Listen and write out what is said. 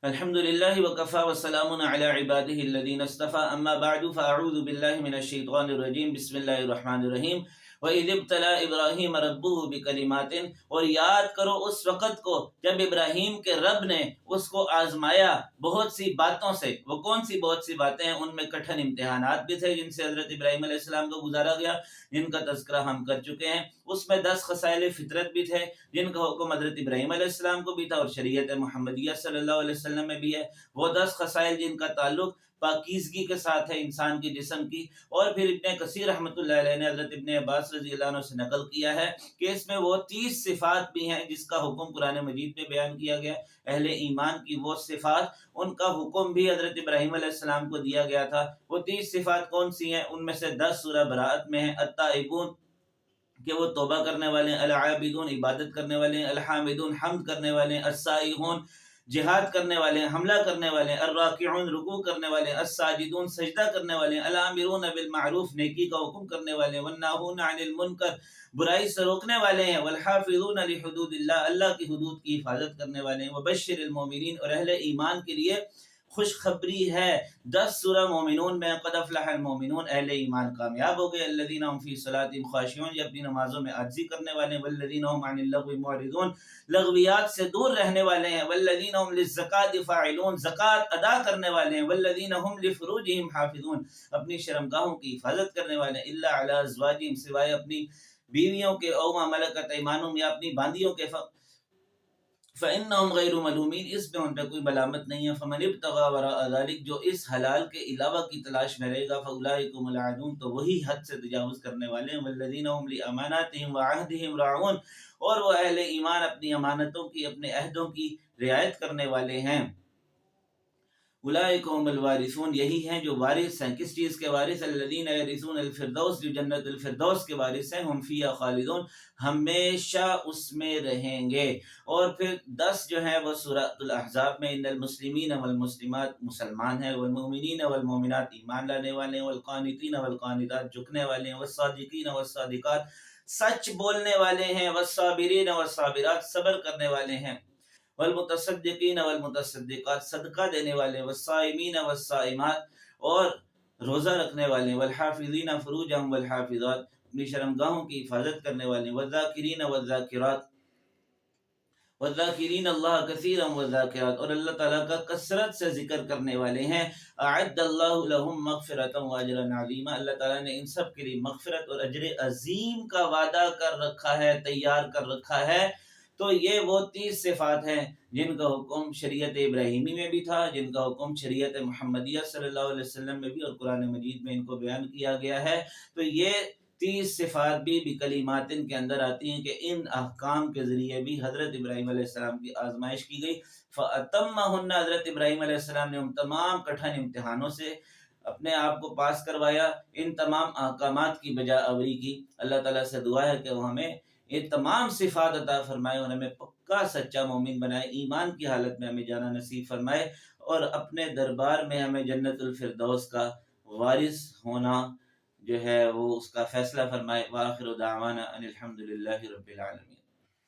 الحمد للہ وکفى وسلام علی عباده الذین اصطفى اما بعد فاعوذ باللہ من الشیطان الرجیم بسم اللہ الرحمن الرحیم وَإِذِ ابْتَلَىٰ إِبْرَاهِيمَ رَبُّهُ بِكَلِمَاتٍ، اور یاد کرو اس وقت کو جب ابراہیم کے رب نے اس کو آزمایا بہت سی باتوں سے۔ وہ کون سی بہت سی باتیں ہیں؟ ان میں کٹھن امتحانات بھی تھے جن سے حضرت ابراہیم علیہ السلام کو گزارا گیا، جن کا تذکرہ ہم کر چکے ہیں۔ اس میں 10 خصائل فطرت بھی تھے جن کا حکم حضرت ابراہیم علیہ السلام کو بھی تھا اور شریعت محمدیہ صلی اللہ علیہ وسلم میں بھی ہے۔ وہ 10 خصائل جن کا تعلق پاکیزگی کے ساتھ ہے انسان کے جسم کی، اور پھر ابن کثیر رحمۃ اللہ علیہ نے حضرت ابن عباس رضی اللہ عنہ سے نقل کیا ہے کہ اس میں وہ 30 صفات بھی ہیں جس کا حکم قرآن مجید میں بیان کیا گیا۔ اہل ایمان کی وہ صفات، ان کا حکم بھی حضرت ابراہیم علیہ السلام کو دیا گیا تھا۔ وہ 30 صفات کون سی ہیں؟ ان میں سے 10 سورہ براءت میں ہیں۔ التائبون، کہ وہ توبہ کرنے والے ہیں، العابدون عبادت کرنے والے ہیں، الحامدون حمد کرنے والے ہیں، السائحون جہاد کرنے والے ہیں، حملہ کرنے والے ہیں، الراکعون رکوع کرنے والے ہیں، الساجدون سجدہ کرنے والے ہیں، الامرون بالمعروف نیکی کا حکم کرنے والے ہیں، والناہون عن المنکر برائی سے روکنے والے ہیں، والحافظون لحدود اللہ اللہ کی حدود کی حفاظت کرنے والے ہیں، وبشر المؤمنین اور اہل ایمان کے لیے خوشخبری ہے۔ 10 سورہ مومنون میں قد افلح المؤمنون، اہل ایمان کامیاب ہو گئے۔ الذین هم فی صلاتهم خاشعون، یہ اپنی نمازوں میں عاجزی کرنے والے ہیں۔ والذین هم عن اللغو معرضون، لغویات سے دور رہنے والے ہیں۔ والذین هم للزکاة فاعلون، زکوٰۃ ادا کرنے والے ہیں۔ والذین هم لفروجهم حافظون، اپنی شرمگاہوں کی حفاظت کرنے والے ہیں۔ الا علی ازواجہم، سوائے اپنی بیویوں کے، او ما ملکت ایمانہم، یا اپنی باندیوں کے، فَإِنَّهُمْ غَيْرُ مَلُومِينَ، اس میں ان پہ کوئی ملامت نہیں ہے۔ فَمَنِ ابْتَغَىٰ وَرَاءَ ذَلِكَ، جو اس حلال کے علاوہ کی تلاش میں رہے گا، فَأُولَٰئِكَ هُمُ الْعَادُونَ، تو وہی حد سے تجاوز کرنے والے ہیں۔ وَالَّذِينَ هُمْ لِأَمَانَاتِهِمْ وَعَهْدِهِمْ رَاعُونَ، اور وہ اہل ایمان اپنی امانتوں کی، اپنے عہدوں کی رعایت کرنے والے ہیں۔ اولئک هم الوارثون، یہی ہیں جو وارث ہیں۔ کس چیز کے وارث؟ الذین یرثون الفردوس، جو جنت الفردوس کے وارث ہیں۔ ہم فیہا خالدون، ہمیشہ اس میں رہیں گے۔ اور پھر 10 جو ہیں وہ سورۃ الاحزاب میں، ان المسلمین والمسلمات، مسلمان ہیں، والمؤمنین والمؤمنات ایمان لانے والے ہیں، والقانتین والقانتات جھکنے والے ہیں، والصادقین والصادقات سچ بولنے والے ہیں، والصابرین والصابرات صبر کرنے والے ہیں، والمتصدقین والمتصدقات صدقہ دینے والے، والصائمین والصائمات اور روزہ رکھنے والے، والحافظین فروجہم والحافظات اپنی شرمگاہوں کی حفاظت کرنے والے، والذاکرین والذاکرات والذاکرین اللہ کثیرا والذاکرات، اور اللہ تعالیٰ کا کثرت سے ذکر کرنے والے ہیں۔ اعد اللہ لہم مغفرۃ واجرا عظیما، اللہ تعالیٰ نے ان سب کے لیے مغفرت اور اجر عظیم کا وعدہ کر رکھا ہے، تیار کر رکھا ہے۔ تو یہ وہ 30 صفات ہیں جن کا حکم شریعت ابراہیمی میں بھی تھا، جن کا حکم شریعت محمدیہ صلی اللہ علیہ وسلم میں بھی، اور قرآن مجید میں ان کو بیان کیا گیا ہے۔ تو یہ 30 صفات بھی بکلمات کے اندر آتی ہیں کہ ان احکام کے ذریعے بھی حضرت ابراہیم علیہ السلام کی آزمائش کی گئی۔ فَأَتَمَّهُنَّ، حضرت ابراہیم علیہ السلام نے ان تمام کٹھن امتحانوں سے اپنے آپ کو پاس کروایا، ان تمام احکامات کی بجا آوری کی۔ اللہ تعالیٰ سے دعا ہے کہ وہ ہمیں یہ تمام صفات عطا فرمائے اور ہمیں پکا سچا مومن بنائے، ایمان کی حالت میں ہمیں جانا نصیب فرمائے، اور اپنے دربار میں ہمیں جنت الفردوس کا وارث ہونا جو ہے وہ اس کا فیصلہ فرمائے۔ وآخر دعوانا ان الحمد للہ رب العالمین۔